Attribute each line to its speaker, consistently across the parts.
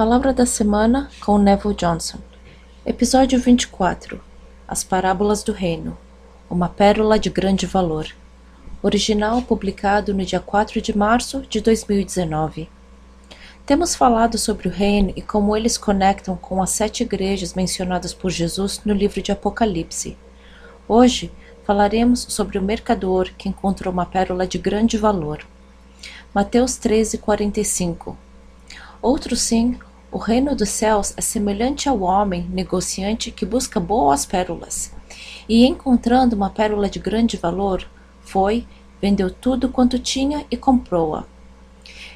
Speaker 1: Palavra da Semana com Neville Johnson. Episódio 24. As Parábolas do Reino. Uma pérola de grande valor. Original publicado no dia 4 de março de 2019. Temos falado sobre o reino e como eles conectam com as 7 igrejas mencionadas por Jesus no livro de Apocalipse. Hoje falaremos sobre o mercador que encontrou uma pérola de grande valor. Mateus 13:45. Outro sim, o reino dos céus é semelhante ao homem negociante que busca boas pérolas. E encontrando uma pérola de grande valor, foi, vendeu tudo quanto tinha e comprou-a.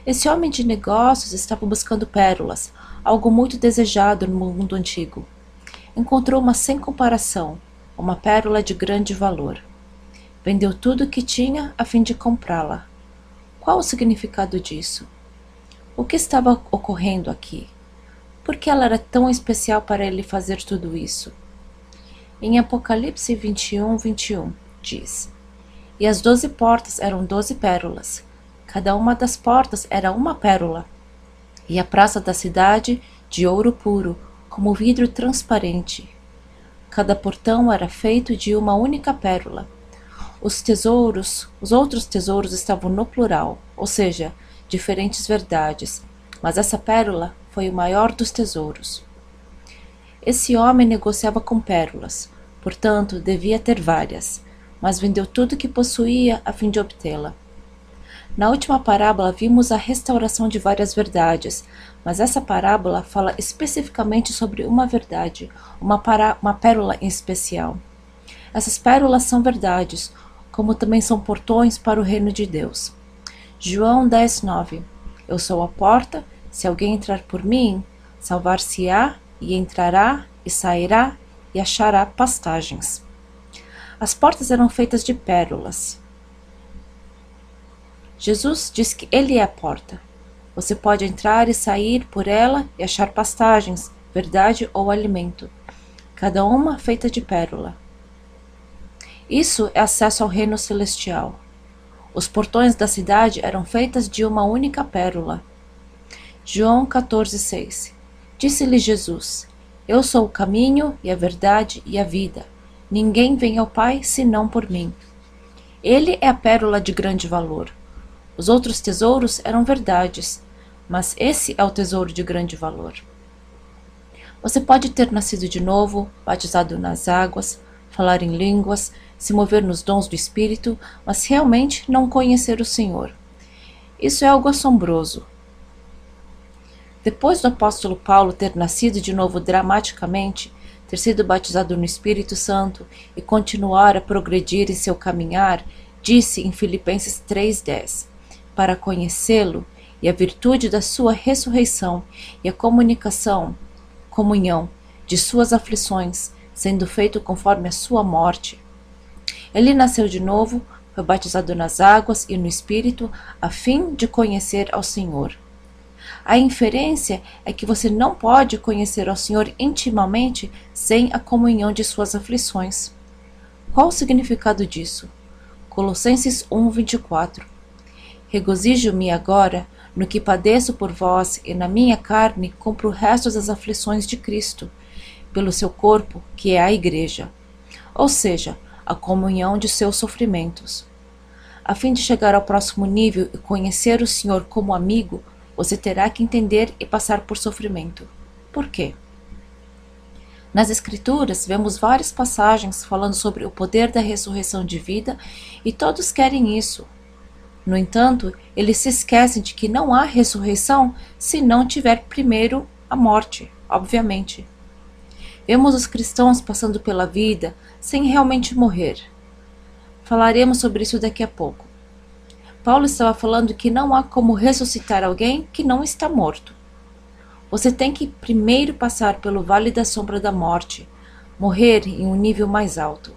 Speaker 1: Esse homem de negócios estava buscando pérolas, algo muito desejado no mundo antigo. Encontrou uma sem comparação, uma pérola de grande valor. Vendeu tudo o que tinha a fim de comprá-la. Qual o significado disso? O que estava ocorrendo aqui? Por que ela era tão especial para ele fazer tudo isso? Em Apocalipse 21:21, diz: E as 12 portas eram 12 pérolas. Cada uma das portas era uma pérola. E a praça da cidade de ouro puro, como vidro transparente. Cada portão era feito de uma única pérola. Os outros tesouros estavam no plural, ou seja, diferentes verdades, mas essa pérola foi o maior dos tesouros. Esse homem negociava com pérolas, portanto devia ter várias, mas vendeu tudo que possuía a fim de obtê-la. Na última parábola vimos a restauração de várias verdades, mas essa parábola fala especificamente sobre uma verdade, uma pérola em especial. Essas pérolas são verdades, como também são portões para o reino de Deus. João 10:9. Eu sou a porta, se alguém entrar por mim, salvar-se-á e entrará e sairá e achará pastagens. As portas eram feitas de pérolas. Jesus diz que ele é a porta. Você pode entrar e sair por ela e achar pastagens, verdade ou alimento, cada uma feita de pérola. Isso é acesso ao reino celestial. Os portões da cidade eram feitos de uma única pérola. João 14:6. Disse-lhe Jesus: Eu sou o caminho e a verdade e a vida. Ninguém vem ao Pai senão por mim. Ele é a pérola de grande valor. Os outros tesouros eram verdades, mas esse é o tesouro de grande valor. Você pode ter nascido de novo, batizado nas águas, falar em línguas, se mover nos dons do Espírito, mas realmente não conhecer o Senhor. Isso é algo assombroso. Depois do apóstolo Paulo ter nascido de novo dramaticamente, ter sido batizado no Espírito Santo e continuar a progredir em seu caminhar, disse em Filipenses 3:10, para conhecê-lo e a virtude da sua ressurreição e a comunhão de suas aflições, sendo feito conforme a sua morte. Ele nasceu de novo, foi batizado nas águas e no Espírito, a fim de conhecer ao Senhor. A inferência é que você não pode conhecer ao Senhor intimamente sem a comunhão de suas aflições. Qual o significado disso? Colossenses 1:24. Regozijo-me agora no que padeço por vós e na minha carne cumpro o resto das aflições de Cristo, pelo seu corpo, que é a igreja. Ou seja, a comunhão de seus sofrimentos. A fim de chegar ao próximo nível e conhecer o Senhor como amigo, você terá que entender e passar por sofrimento. Por quê? Nas Escrituras, vemos várias passagens falando sobre o poder da ressurreição de vida e todos querem isso. No entanto, eles se esquecem de que não há ressurreição se não tiver primeiro a morte, obviamente. Vemos os cristãos passando pela vida sem realmente morrer. Falaremos sobre isso daqui a pouco. Paulo estava falando que não há como ressuscitar alguém que não está morto. Você tem que primeiro passar pelo vale da sombra da morte, morrer em um nível mais alto.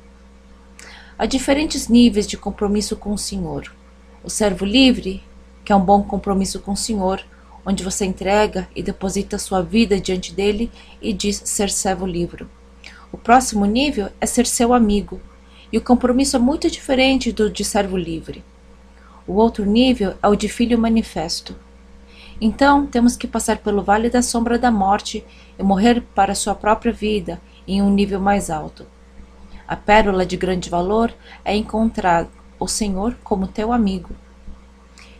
Speaker 1: Há diferentes níveis de compromisso com o Senhor. O servo livre, que é um bom compromisso com o Senhor, onde você entrega e deposita sua vida diante dele e diz ser servo livre. O próximo nível é ser seu amigo, e o compromisso é muito diferente do de servo livre. O outro nível é o de filho manifesto. Então temos que passar pelo vale da sombra da morte e morrer para sua própria vida em um nível mais alto. A pérola de grande valor é encontrar o Senhor como teu amigo.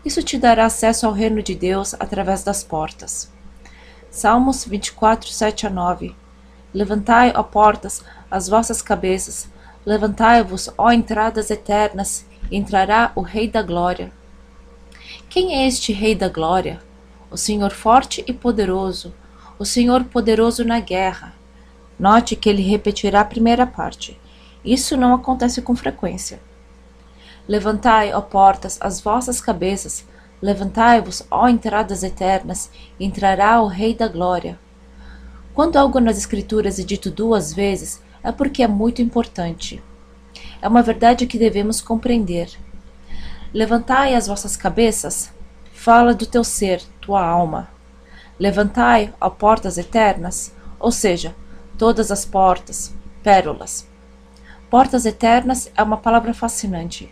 Speaker 1: Isso te dará acesso ao reino de Deus através das portas. Salmos 24, 7 a 9. Levantai, ó portas, as vossas cabeças, levantai-vos, ó entradas eternas, e entrará o Rei da Glória. Quem é este Rei da Glória? O Senhor forte e poderoso, o Senhor poderoso na guerra. Note que ele repetirá a primeira parte. Isso não acontece com frequência. Levantai, ó portas, as vossas cabeças, levantai-vos, ó entradas eternas, e entrará o Rei da Glória. Quando algo nas Escrituras é dito 2 vezes, é porque é muito importante. É uma verdade que devemos compreender. Levantai as vossas cabeças, fala do teu ser, tua alma. Levantai, ó portas eternas, ou seja, todas as portas, pérolas. Portas eternas é uma palavra fascinante.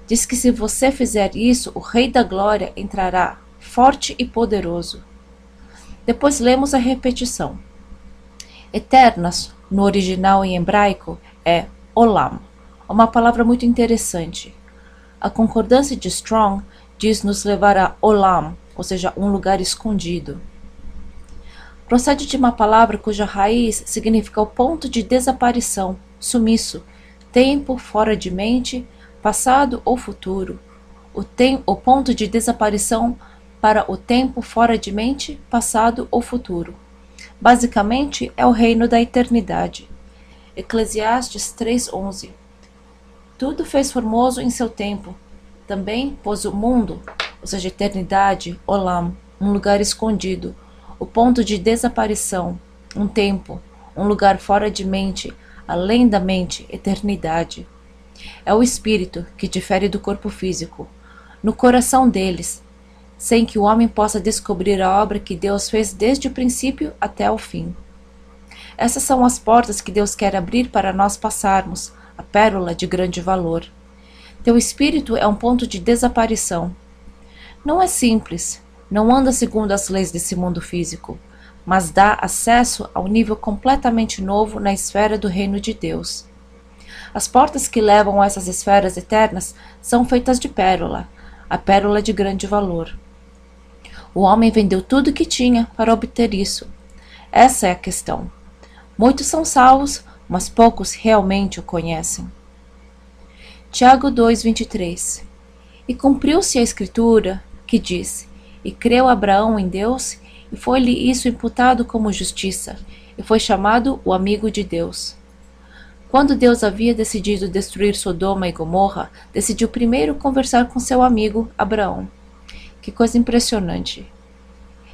Speaker 1: Diz que se você fizer isso, o Rei da Glória entrará, forte e poderoso. Depois lemos a repetição. Eternas, no original em hebraico, é olam, uma palavra muito interessante. A concordância de Strong diz nos levar a olam, ou seja, um lugar escondido. Procede de uma palavra cuja raiz significa o ponto de desaparição, sumiço, tempo, fora de mente, passado ou futuro. O ponto de desaparição para o tempo fora de mente, passado ou futuro. Basicamente, é o reino da eternidade. Eclesiastes 3:11. Tudo fez formoso em seu tempo. Também pôs o mundo, ou seja, eternidade, olam, um lugar escondido, o ponto de desaparição, um tempo, um lugar fora de mente, além da mente, eternidade. É o espírito que difere do corpo físico, no coração deles, sem que o homem possa descobrir a obra que Deus fez desde o princípio até o fim. Essas são as portas que Deus quer abrir para nós passarmos, a pérola de grande valor. Teu espírito é um ponto de desaparição. Não é simples, não anda segundo as leis desse mundo físico, mas dá acesso a um nível completamente novo na esfera do reino de Deus. As portas que levam a essas esferas eternas são feitas de pérola, a pérola de grande valor. O homem vendeu tudo o que tinha para obter isso. Essa é a questão. Muitos são salvos, mas poucos realmente o conhecem. Tiago 2:23. E cumpriu-se a escritura que diz: E creu Abraão em Deus, e foi-lhe isso imputado como justiça, e foi chamado o amigo de Deus. Quando Deus havia decidido destruir Sodoma e Gomorra, decidiu primeiro conversar com seu amigo Abraão. Que coisa impressionante!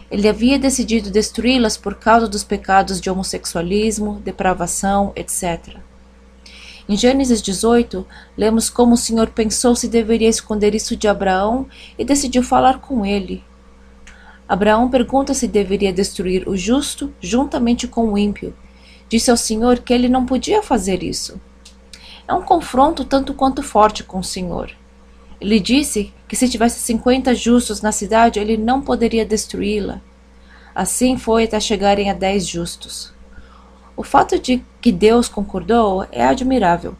Speaker 1: Ele havia decidido destruí-las por causa dos pecados de homossexualismo, depravação, etc. Em Gênesis 18, lemos como o Senhor pensou se deveria esconder isso de Abraão e decidiu falar com ele. Abraão pergunta se deveria destruir o justo juntamente com o ímpio. Disse ao Senhor que ele não podia fazer isso. É um confronto tanto quanto forte com o Senhor. Ele disse que se tivesse 50 justos na cidade, ele não poderia destruí-la. Assim foi até chegarem a 10 justos. O fato de que Deus concordou é admirável.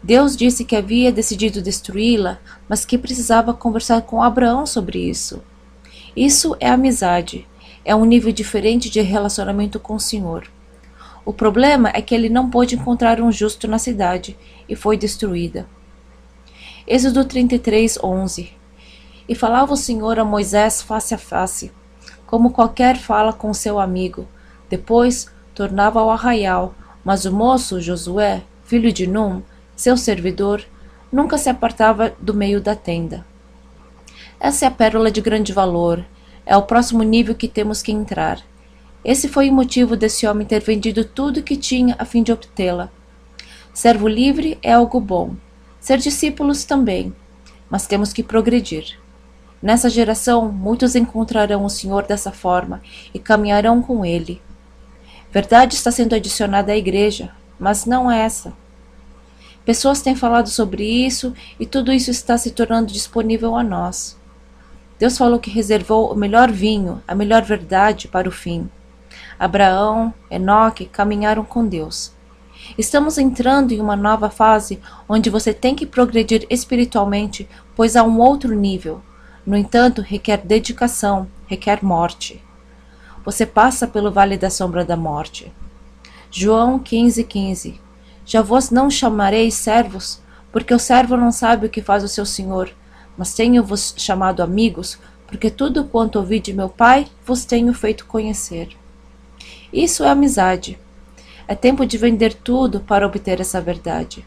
Speaker 1: Deus disse que havia decidido destruí-la, mas que precisava conversar com Abraão sobre isso. Isso é amizade. É um nível diferente de relacionamento com o Senhor. O problema é que ele não pôde encontrar um justo na cidade e foi destruída. Êxodo 33:11. E falava o Senhor a Moisés face a face, como qualquer fala com seu amigo. Depois tornava ao arraial, mas o moço Josué, filho de Num, seu servidor, nunca se apartava do meio da tenda. Essa é a pérola de grande valor. É o próximo nível que temos que entrar. Esse foi o motivo desse homem ter vendido tudo o que tinha a fim de obtê-la. Servo livre é algo bom. Ser discípulos também. Mas temos que progredir. Nessa geração, muitos encontrarão o Senhor dessa forma e caminharão com Ele. Verdade está sendo adicionada à igreja, mas não é essa. Pessoas têm falado sobre isso e tudo isso está se tornando disponível a nós. Deus falou que reservou o melhor vinho, a melhor verdade para o fim. Abraão, Enoque caminharam com Deus. Estamos entrando em uma nova fase onde você tem que progredir espiritualmente, pois há um outro nível. No entanto, requer dedicação, requer morte. Você passa pelo vale da sombra da morte. João 15:15. Já vos não chamareis servos, porque o servo não sabe o que faz o seu senhor, mas tenho-vos chamado amigos, porque tudo quanto ouvi de meu Pai vos tenho feito conhecer. Isso é amizade. É tempo de vender tudo para obter essa verdade.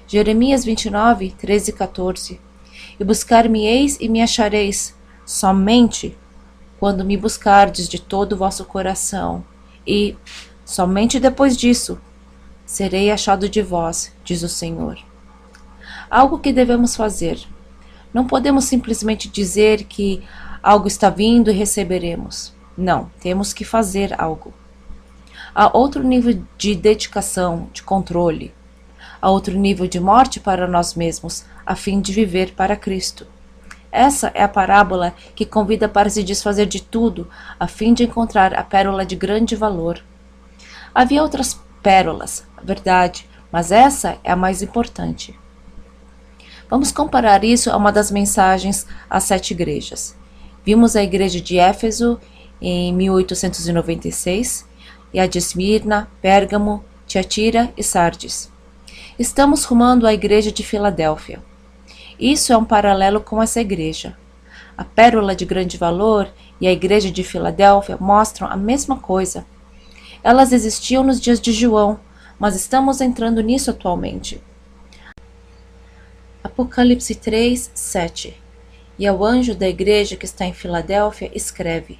Speaker 1: Jeremias 29, 13 e 14. E buscar-me-eis e me achareis, somente quando me buscardes de todo o vosso coração, e somente depois disso serei achado de vós, diz o Senhor. Algo que devemos fazer. Não podemos simplesmente dizer que algo está vindo e receberemos. Não, temos que fazer algo. Há outro nível de dedicação, de controle. Há outro nível de morte para nós mesmos, a fim de viver para Cristo. Essa é a parábola que convida para se desfazer de tudo, a fim de encontrar a pérola de grande valor. Havia outras pérolas, verdade, mas essa é a mais importante. Vamos comparar isso a uma das mensagens às 7 igrejas. Vimos a igreja de Éfeso em 1896 e a de Esmirna, Pérgamo, Tiatira e Sardes. Estamos rumando à igreja de Filadélfia. Isso é um paralelo com essa igreja. A pérola de grande valor e a igreja de Filadélfia mostram a mesma coisa. Elas existiam nos dias de João, mas estamos entrando nisso atualmente. Apocalipse 3, 7. E ao anjo da igreja que está em Filadélfia escreve: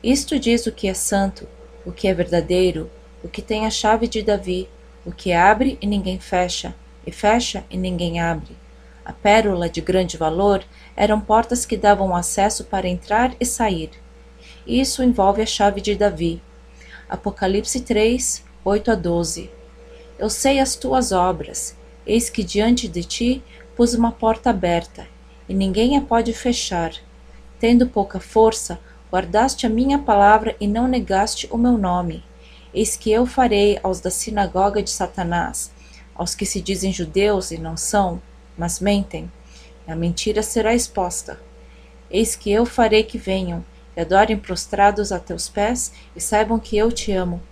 Speaker 1: Isto diz o que é santo, o que é verdadeiro, o que tem a chave de Davi, o que abre e ninguém fecha, e fecha e ninguém abre. A pérola de grande valor eram portas que davam acesso para entrar e sair. Isso envolve a chave de Davi. Apocalipse 3, 8 a 12. Eu sei as tuas obras, eis que diante de ti pus uma porta aberta, e ninguém a pode fechar. Tendo pouca força, guardaste a minha palavra e não negaste o meu nome. Eis que eu farei aos da sinagoga de Satanás, aos que se dizem judeus e não são, mas mentem, e a mentira será exposta. Eis que eu farei que venham, e adorem prostrados a teus pés, e saibam que eu te amo.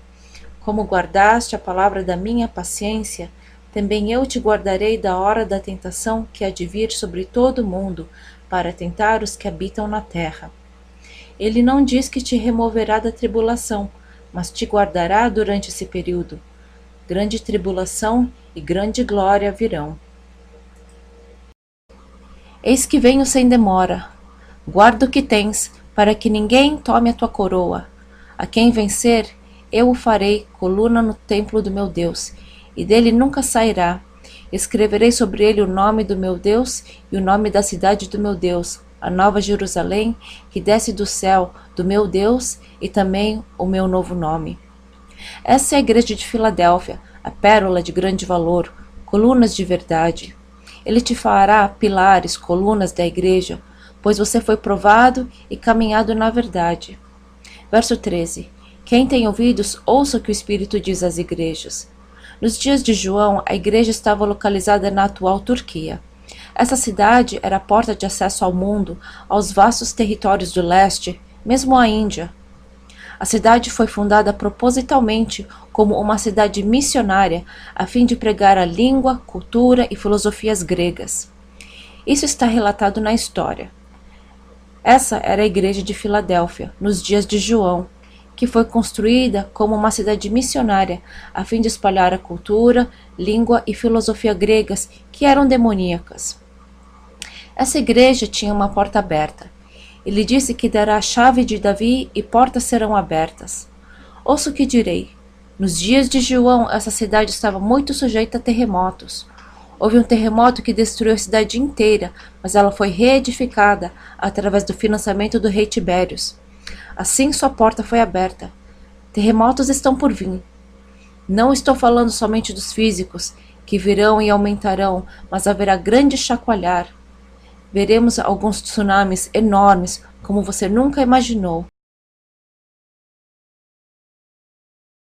Speaker 1: Como guardaste a palavra da minha paciência, também eu te guardarei da hora da tentação que há de vir sobre todo o mundo, para tentar os que habitam na terra. Ele não diz que te removerá da tribulação, mas te guardará durante esse período. Grande tribulação e grande glória virão. Eis que venho sem demora. Guarda o que tens, para que ninguém tome a tua coroa. A quem vencer, eu o farei coluna no templo do meu Deus, e dele nunca sairá. Escreverei sobre ele o nome do meu Deus e o nome da cidade do meu Deus, a nova Jerusalém, que desce do céu, do meu Deus, e também o meu novo nome. Essa é a igreja de Filadélfia, a pérola de grande valor, colunas de verdade. Ele te fará pilares, colunas da igreja, pois você foi provado e caminhado na verdade. Verso 13. Quem tem ouvidos, ouça o que o Espírito diz às igrejas. Nos dias de João, a igreja estava localizada na atual Turquia. Essa cidade era a porta de acesso ao mundo, aos vastos territórios do leste, mesmo à Índia. A cidade foi fundada propositalmente como uma cidade missionária, a fim de pregar a língua, cultura e filosofias gregas. Isso está relatado na história. Essa era a igreja de Filadélfia, nos dias de João, que foi construída como uma cidade missionária, a fim de espalhar a cultura, língua e filosofia gregas, que eram demoníacas. Essa igreja tinha uma porta aberta. Ele disse que dará a chave de Davi e portas serão abertas. Ouça o que direi. Nos dias de João, essa cidade estava muito sujeita a terremotos. Houve um terremoto que destruiu a cidade inteira, mas ela foi reedificada através do financiamento do rei Tibérios. Assim sua porta foi aberta. Terremotos estão por vir. Não estou falando somente dos físicos, que virão e aumentarão, mas haverá grande chacoalhar. Veremos alguns tsunamis enormes como você nunca imaginou.